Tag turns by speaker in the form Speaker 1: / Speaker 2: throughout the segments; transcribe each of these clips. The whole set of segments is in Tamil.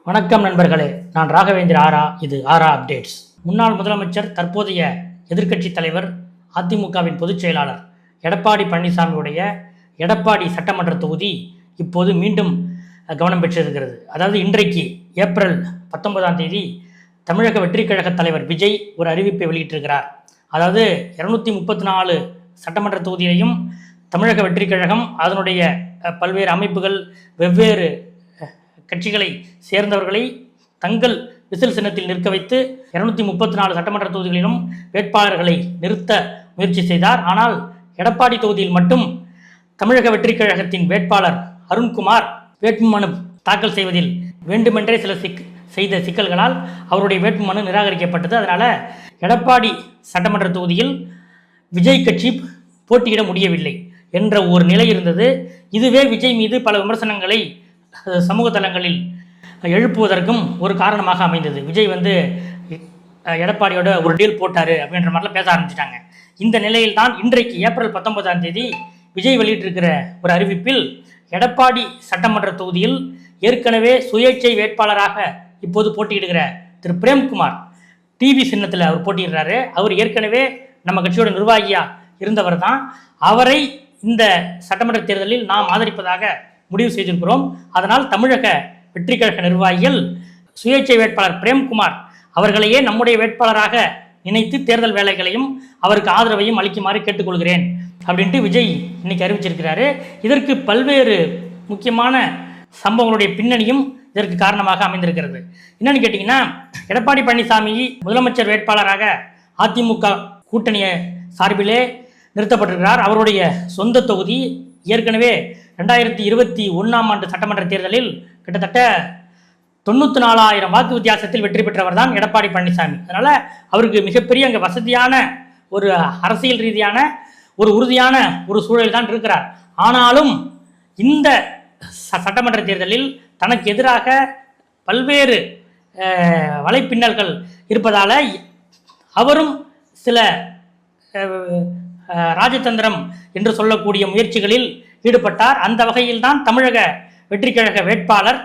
Speaker 1: வணக்கம் நண்பர்களே, நான் ராகவேந்திர ஆரா. இது ஆரா அப்டேட்ஸ். முன்னாள் முதலமைச்சர், தற்போதைய எதிர்க்கட்சி தலைவர், அதிமுகவின் பொதுச் செயலாளர் எடப்பாடி பழனிசாமியுடைய எடப்பாடி சட்டமன்ற தொகுதி இப்போது மீண்டும் கவனம் பெற்றிருக்கிறது. அதாவது இன்றைக்கு ஏப்ரல் 19ஆம் தேதி தமிழக வெற்றி கழக தலைவர் விஜய் ஒரு அறிவிப்பை வெளியிட்டிருக்கிறார். அதாவது 234 சட்டமன்ற தொகுதியிலையும் தமிழக வெற்றி கழகம் அதனுடைய பல்வேறு அமைப்புகள், வெவ்வேறு கட்சிகளை சேர்ந்தவர்களை தங்கள் விசில் சின்னத்தில் நிற்க வைத்து 234 சட்டமன்ற தொகுதிகளிலும் வேட்பாளர்களை நிறுத்த முயற்சி செய்தார். ஆனால் எடப்பாடி தொகுதியில் மட்டும் தமிழக வெற்றி கழகத்தின் வேட்பாளர் அருண்குமார் வேட்புமனு தாக்கல் செய்வதில் வேண்டுமென்றே செய்த சிக்கல்களால் அவருடைய வேட்புமனு நிராகரிக்கப்பட்டது. அதனால் எடப்பாடி சட்டமன்ற தொகுதியில் விஜய் கட்சி போட்டியிட முடியவில்லை என்ற ஒரு நிலை இருந்தது. இதுவே விஜய் மீது பல விமர்சனங்களை சமூக தளங்களில் எழுப்புவதற்கும் ஒரு காரணமாக அமைந்தது. விஜய் எடப்பாடியோட ஒரு டீல் போட்டார் அப்படின்ற மாதிரிலாம் பேச ஆரம்பிச்சிட்டாங்க. இந்த நிலையில் தான் இன்றைக்கு ஏப்ரல் 19ஆம் தேதி விஜய் வெளியிட்டிருக்கிற ஒரு அறிவிப்பில் எடப்பாடி சட்டமன்ற தொகுதியில் ஏற்கனவே சுயேட்சை வேட்பாளராக இப்போது போட்டியிடுகிற திரு பிரேம்குமார் டிவி சின்னத்தில் அவர் போட்டியிடுறாரு. அவர் ஏற்கனவே நம்ம கட்சியோட நிர்வாகியாக இருந்தவர் தான். அவரை இந்த சட்டமன்ற தேர்தலில் நாம் ஆதரிப்பதாக முடிவு செய்திருக்கிறோம். அதனால் தமிழக வெற்றி கழக நிர்வாகிகள் சுயேட்சை வேட்பாளர் பிரேம்குமார் அவர்களையே நம்முடைய வேட்பாளராக நினைத்து தேர்தல் வேலைகளையும் அவருக்கு ஆதரவையும் அளிக்குமாறு கேட்டுக்கொள்கிறேன் அப்படின்ட்டு விஜய் இன்னைக்கு அறிவிச்சிருக்கிறாரு. இதற்கு பல்வேறு முக்கியமான சம்பவங்களுடைய பின்னணியும் இதற்கு காரணமாக அமைந்திருக்கிறது. என்னன்னு கேட்டிங்கன்னா, எடப்பாடி பழனிசாமி முதலமைச்சர் வேட்பாளராக அதிமுக கூட்டணிய சார்பிலே நிறுத்தப்பட்டிருக்கிறார். அவருடைய சொந்த தொகுதி ஏற்கனவே 2021ஆம் ஆண்டு சட்டமன்ற தேர்தலில் கிட்டத்தட்ட 94,000 வாக்கு வித்தியாசத்தில் வெற்றி பெற்றவர் தான் எடப்பாடி பழனிசாமி. அதனால் அவருக்கு மிகப்பெரிய அங்கே வசதியான ஒரு அரசியல் ரீதியான ஒரு உறுதியான ஒரு சூழல் தான் இருக்கிறார். ஆனாலும் இந்த சட்டமன்ற தேர்தலில் தனக்கு எதிராக பல்வேறு வலைப்பின்னல்கள் இருப்பதால் அவரும் சில ராஜதந்திரம் என்று சொல்லக்கூடிய முயற்சிகளில் ஈடுபட்டார். அந்த வகையில் தான் தமிழக வெற்றி கழக வேட்பாளர்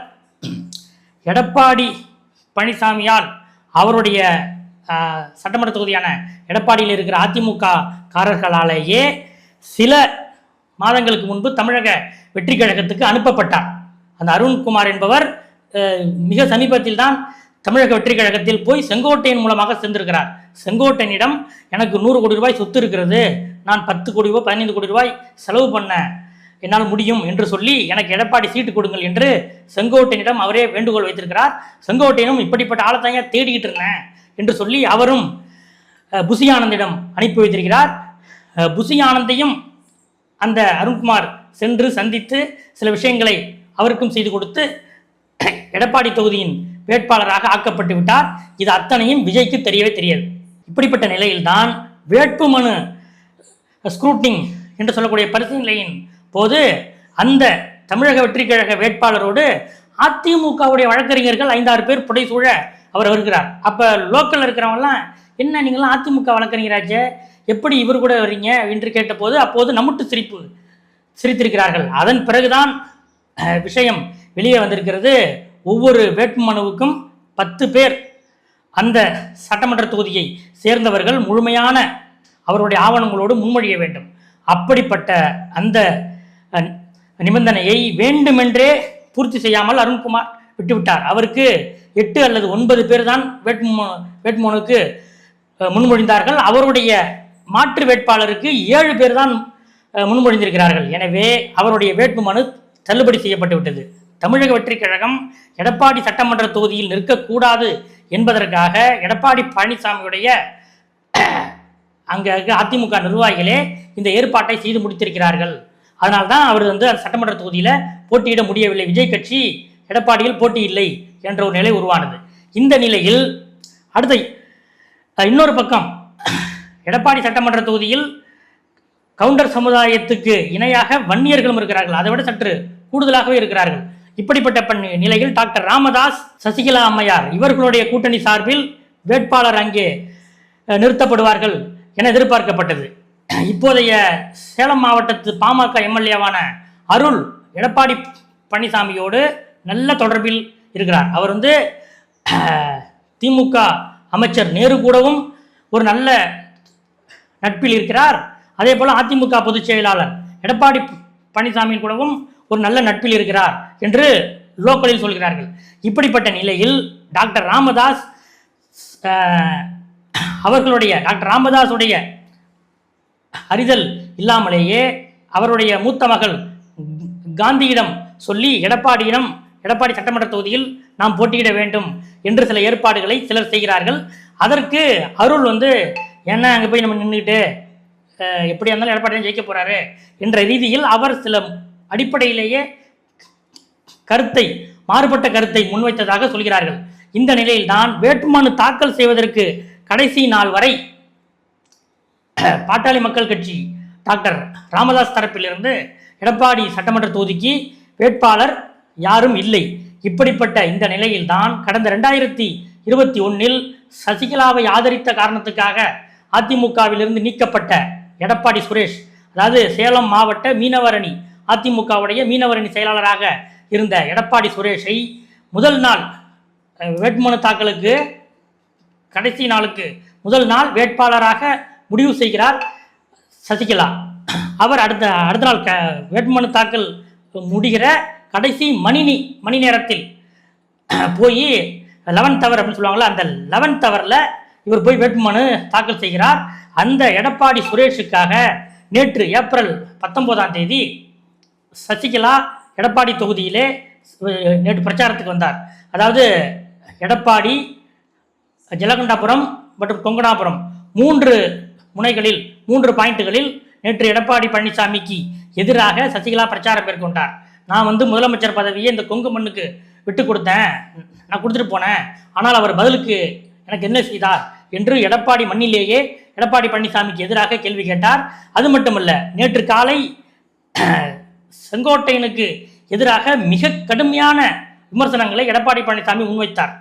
Speaker 1: எடப்பாடி பழனிசாமியால் அவருடைய சட்டமன்ற தொகுதியான எடப்பாடியில் இருக்கிற அதிமுக காரர்களாலேயே சில மாதங்களுக்கு முன்பு தமிழக வெற்றி கழகத்துக்கு அனுப்பப்பட்டார். அந்த அருண்குமார் என்பவர் மிக சமீபத்தில் தான் தமிழக வெற்றி கழகத்தில் போய் செங்கோட்டையன் மூலமாக சேர்ந்திருக்கிறார். செங்கோட்டையனிடம் எனக்கு 100 கோடி ரூபாய் சொத்து இருக்கிறது, நான் 10 கோடி ரூபாய் 15 கோடி ரூபாய் செலவு பண்ண என்னால் முடியும் என்று சொல்லி எனக்கு எடப்பாடி சீட்டு கொடுங்கள் என்று செங்கோட்டையனிடம் அவரே வேண்டுகோள் வைத்திருக்கிறார். செங்கோட்டையனும் இப்படிப்பட்ட ஆளத்தாங்க தேடிக்கிட்டு இருந்தேன் என்று சொல்லி அவரும் புசி ஆனந்திடம் அனுப்பி வைத்திருக்கிறார். புசி ஆனந்தையும் அந்த அருண்குமார் சென்று சந்தித்து சில விஷயங்களை அவருக்கும் செய்து கொடுத்து எடப்பாடி தொகுதியின் வேட்பாளராக ஆக்கப்பட்டு விட்டார். இது அத்தனையும் விஜய்க்கு தெரியவே தெரியாது. இப்படிப்பட்ட நிலையில்தான் வேட்புமனு ஸ்க்ரூட்னிங் என்று சொல்லக்கூடிய பரிசீலனையின் போது அந்த தமிழக வெற்றி கழக வேட்பாளரோடு அதிமுகவுடைய வழக்கறிஞர்கள் 5-6 பேர் புடைசூழ அவர் வருகிறார். அப்போ லோக்கலில் இருக்கிறவங்கலாம், என்ன நீங்களாம் அதிமுக வழக்கறிஞராச்சே, எப்படி இவர் கூட வர்றீங்க என்று கேட்டபோது அப்போது நம்முட்டு சிரித்திருக்கிறார்கள். அதன் பிறகுதான் விஷயம் வெளியே வந்திருக்கிறது. ஒவ்வொரு வேட்புமனுவுக்கும் 10 பேர் அந்த சட்டமன்ற தொகுதியை சேர்ந்தவர்கள் முழுமையான அவருடைய ஆவணங்களோடு முன்மொழிய வேண்டும். அப்படிப்பட்ட அந்த நிபந்தனையை வேண்டுமென்றே பூர்த்தி செய்யாமல் அருண்குமார் விட்டுவிட்டார். அவருக்கு 8 அல்லது 9 பேர் தான் வேட்புமனுக்கு முன்மொழிந்தார்கள். அவருடைய மாற்று வேட்பாளருக்கு 7 பேர் தான் முன்மொழிந்திருக்கிறார்கள். எனவே அவருடைய வேட்புமனு தள்ளுபடி செய்யப்பட்டு விட்டது. தமிழக வெற்றி கழகம் எடப்பாடி சட்டமன்ற தொகுதியில் நிற்கக்கூடாது என்பதற்காக எடப்பாடி பழனிசாமியுடைய அங்கே அதிமுக நிர்வாகிகளே இந்த ஏற்பாட்டை செய்து முடித்திருக்கிறார்கள். அதனால்தான் அவர் அந்த சட்டமன்ற தொகுதியில் போட்டியிட முடியவில்லை. விஜய் கட்சி எடப்பாடியில் போட்டி இல்லை என்ற ஒரு நிலை உருவானது. இந்த நிலையில் அடுத்த இன்னொரு பக்கம் எடப்பாடி சட்டமன்ற தொகுதியில் கவுண்டர் சமுதாயத்துக்கு இணையாக வன்னியர்களும் இருக்கிறார்கள். அதை விட சற்று கூடுதலாகவே இருக்கிறார்கள். இப்படிப்பட்ட நிலையில் டாக்டர் ராமதாஸ், சசிகலா அம்மையார் இவர்களுடைய கூட்டணி சார்பில் வேட்பாளர் அங்கே நிறுத்தப்படுவார்கள் என எதிர்பார்க்கப்பட்டது. இப்போதைய சேலம் மாவட்டத்து பாமக எம்எல்ஏவான அருள் எடப்பாடி பழனிசாமியோடு நல்ல தொடர்பில் இருக்கிறார். அவர் வந்து திமுக அமைச்சர் நேரு கூடவும் ஒரு நல்ல நட்பில் இருக்கிறார். அதே போல அதிமுக பொதுச் செயலாளர் எடப்பாடி பழனிசாமி கூடவும் ஒரு நல்ல நட்பில் இருக்கிறார் என்று லோக்கலில் சொல்கிறார்கள். இப்படிப்பட்ட நிலையில் டாக்டர் ராமதாஸ் டாக்டர் ராமதாஸுடைய அறிதல் இல்லாமலேயே அவருடைய மூத்த மகள் காந்தியிடம் சொல்லி எடப்பாடி சட்டமன்ற தொகுதியில் நாம் போட்டியிட வேண்டும் என்று சில ஏற்பாடுகளை சிலர் செய்கிறார்கள். அதற்கு அருள் வந்து என்ன அங்கே போய் நம்ம நின்றுக்கிட்டு எப்படி இருந்தாலும் எடப்பாடி ஜெயிக்க போறாரு என்ற ரீதியில் அவர் சில அடிப்படையிலேயே மாறுபட்ட கருத்தை முன்வைத்ததாக சொல்கிறார்கள். இந்த நிலையில் தான் வேட்புமனு தாக்கல் செய்வதற்கு கடைசி நாள் வரை பாட்டாளி மக்கள் கட்சி டாக்டர் ராமதாஸ் தரப்பிலிருந்து எடப்பாடி சட்டமன்ற தொகுதிக்கு வேட்பாளர் யாரும் இல்லை. இப்படிப்பட்ட இந்த நிலையில் தான் கடந்த 2021 சசிகலாவை ஆதரித்த காரணத்துக்காக அதிமுகவிலிருந்து நீக்கப்பட்ட எடப்பாடி சுரேஷ், அதாவது சேலம் மாவட்ட மீனவரணி அதிமுகவுடைய மீனவரணி செயலாளராக இருந்த எடப்பாடி சுரேஷை முதல் நாள் வேட்புமனு தாக்கலுக்கு கடைசி நாளுக்கு முதல் நாள் வேட்பாளராக முடிவு செய்கிறார் சசிகலா. அவர் அடுத்த நாள் வேட்புமனு தாக்கல் முடிகிற கடைசி மணி நேரத்தில் போய் 11th ஹவர் அப்படின்னு சொல்லுவாங்களா, அந்த 11th ஹவரில் இவர் போய் வேட்புமனு தாக்கல் செய்கிறார். அந்த எடப்பாடி சுரேஷுக்காக நேற்று ஏப்ரல் 19ஆம் தேதி சசிகலா எடப்பாடி தொகுதியிலே நேற்று பிரச்சாரத்துக்கு வந்தார். அதாவது எடப்பாடி, ஜலகண்டாபுரம் மற்றும் கொங்கணாபுரம் 3 முனைகளில் 3 பாயிண்ட்டுகளில் நேற்று எடப்பாடி பழனிசாமிக்கு எதிராக சசிகலா பிரச்சாரம் மேற்கொண்டார். நான் வந்து முதலமைச்சர் பதவியை இந்த கொங்கு மண்ணுக்கு விட்டு கொடுத்தேன், நான் கொடுத்துட்டு போனேன், ஆனால் அவர் பதிலுக்கு எனக்கு என்ன செய்தார் என்று எடப்பாடி மண்ணிலேயே எடப்பாடி பழனிசாமிக்கு எதிராக கேள்வி கேட்டார். அது மட்டுமல்ல, நேற்று காலை செங்கோட்டையனுக்கு எதிராக மிக கடுமையான விமர்சனங்களை எடப்பாடி பழனிசாமி முன்வைத்தார்.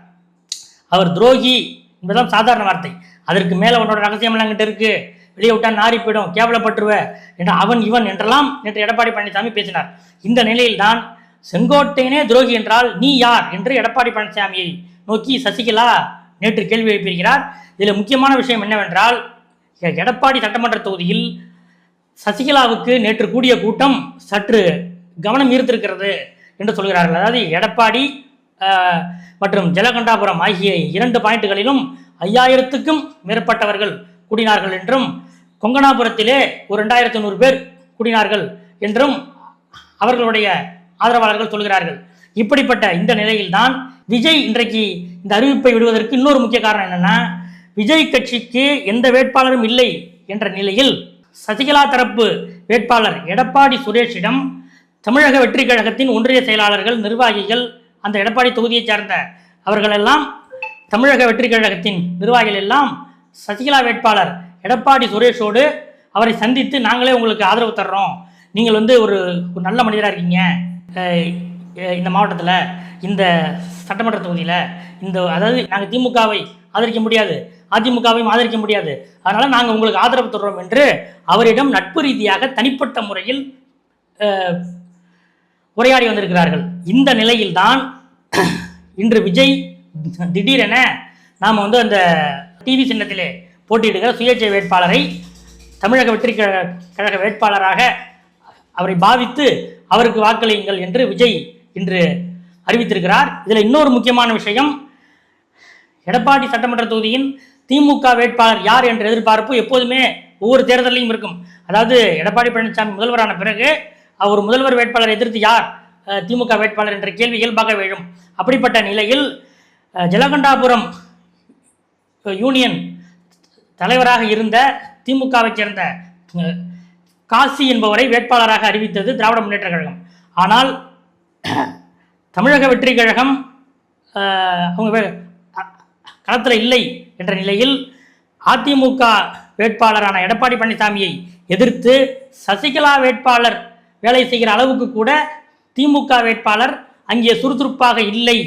Speaker 1: அவர் துரோகி என்பதுதான் சாதாரண வார்த்தை, அதற்கு மேலே உன்னோட ரகசியம் எல்லாம் கிட்ட இருக்கு, வெளியே விட்டா நாரி போயிடும், கேவலப்பட்டுருவ என்ற அவன் இவன் என்றெல்லாம் நேற்று எடப்பாடி பழனிசாமி பேசினார். இந்த நிலையில் தான் செங்கோட்டையனே துரோகி என்றால் நீ யார் என்று எடப்பாடி பழனிசாமியை நோக்கி சசிகலா நேற்று கேள்வி எழுப்பியிருக்கிறார். இதில் முக்கியமான விஷயம் என்னவென்றால், எடப்பாடி சட்டமன்ற தொகுதியில் சசிகலாவுக்கு நேற்று கூடிய கூட்டம் சற்று கவனம் ஈர்த்திருக்கிறது என்று சொல்கிறார்கள். அதாவது எடப்பாடி மற்றும் ஜலகண்டாபுரம் ஆகிய 2 பாயிண்ட்டுகளிலும் 5000க்கும் மேற்பட்டவர்கள் கூடினார்கள் என்றும், கொங்கணாபுரத்திலே ஒரு 2100 பேர் கூடினார்கள் என்றும் அவர்களுடைய ஆதரவாளர்கள் சொல்கிறார்கள். இப்படிப்பட்ட இந்த நிலையில்தான் விஜய் இன்றைக்கு இந்த அறிவிப்பை விடுவதற்கு இன்னொரு முக்கிய காரணம் என்னன்னா, விஜய் கட்சிக்கு எந்த வேட்பாளரும் இல்லை என்ற நிலையில் சசிகலா தரப்பு வேட்பாளர் எடப்பாடி சுரேஷிடம் தமிழக வெற்றி கழகத்தின் ஒன்றிய செயலாளர்கள், நிர்வாகிகள், அந்த எடப்பாடி தொகுதியைச் சார்ந்த அவர்களெல்லாம், தமிழக வெற்றி கழகத்தின் நிர்வாகிகள் எல்லாம் சசிகலா வேட்பாளர் எடப்பாடி சுரேஷோடு அவரை சந்தித்து நாங்களே உங்களுக்கு ஆதரவு தர்றோம், நீங்கள் வந்து ஒரு நல்ல மனிதராக இருக்கீங்க, இந்த மாவட்டத்தில் இந்த சட்டமன்ற தொகுதியில் அதாவது நாங்கள் திமுகவை ஆதரிக்க முடியாது, அதிமுகவையும் ஆதரிக்க முடியாது, அதனால் நாங்கள் உங்களுக்கு ஆதரவு தர்றோம் என்று அவரிடம் நட்பு ரீதியாக தனிப்பட்ட முறையில் உரையாடி வந்திருக்கிறார்கள். இந்த நிலையில்தான் இன்று விஜய் திடீரென நாம் வந்து அந்த டிவி சின்னத்திலே போட்டியிடுகிற சுயேட்சை வேட்பாளரை தமிழக வெற்றி கழக வேட்பாளராக அவரை பாவித்து அவருக்கு வாக்களியுங்கள் என்று விஜய் இன்று அறிவித்திருக்கிறார். இதில் இன்னொரு முக்கியமான விஷயம், எடப்பாடி சட்டமன்ற தொகுதியின் திமுக வேட்பாளர் யார் என்ற எதிர்பார்ப்பு எப்போதுமே ஒவ்வொரு தேர்தலையும் இருக்கும். அதாவது எடப்பாடி பழனிசாமி முதல்வரான பிறகு அவர் முதல்வர் வேட்பாளரை எதிர்த்து யார் திமுக வேட்பாளர் என்ற கேள்வி இயல்பாக எழும். அப்படிப்பட்ட நிலையில் ஜலகண்டாபுரம் யூனியன் தலைவராக இருந்த திமுகவை சேர்ந்த காசி என்பவரை வேட்பாளராக அறிவித்தது திராவிட முன்னேற்ற கழகம். ஆனால் தமிழக வெற்றி கழகம் அவங்க களத்தில் இல்லை என்ற நிலையில் அதிமுக வேட்பாளரான எடப்பாடி பழனிசாமியை எதிர்த்து சசிகலா வேட்பாளர் வேலை செய்கிற அளவுக்கு கூட திமுக வேட்பாளர் அங்கே சுறுசுறுப்பாக இல்லை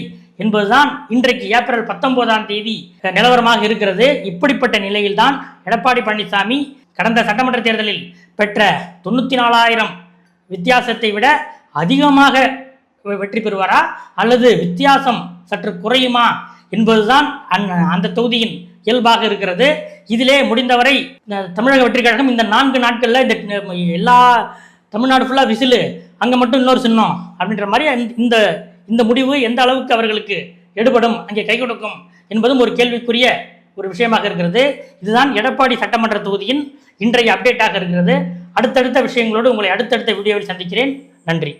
Speaker 1: என்பதுதான் இன்றைக்கு ஏப்ரல் 19ஆம் தேதி நிலவரமாக இருக்கிறது. இப்படிப்பட்ட நிலையில்தான் எடப்பாடி பழனிசாமி கடந்த சட்டமன்ற தேர்தலில் பெற்ற 94,000 வித்தியாசத்தை விட அதிகமாக வெற்றி பெறுவாரா அல்லது வித்தியாசம் சற்று குறையுமா என்பதுதான் அந்த தொகுதியின் இயல்பாக இருக்கிறது. இதிலே முடிந்தவரை தமிழக வெற்றி கழகம் இந்த 4 நாட்களில் இந்த எல்லா தமிழ்நாடு ஃபுல்லாக விசிலு, அங்கே மட்டும் இன்னொரு சின்னம் அப்படின்ற மாதிரி இந்த முடிவு எந்த அளவுக்கு அவர்களுக்கு எடுபடும், அங்கே கை கொடுக்கும் என்பதும் ஒரு கேள்விக்குரிய ஒரு விஷயமாக இருக்கிறது. இதுதான் எடப்பாடி சட்டமன்ற தொகுதியின் இன்றைய அப்டேட்டாக இருக்கிறது. அடுத்தடுத்த விஷயங்களோடு உங்களை அடுத்தடுத்த வீடியோவில் சந்திக்கிறேன். நன்றி.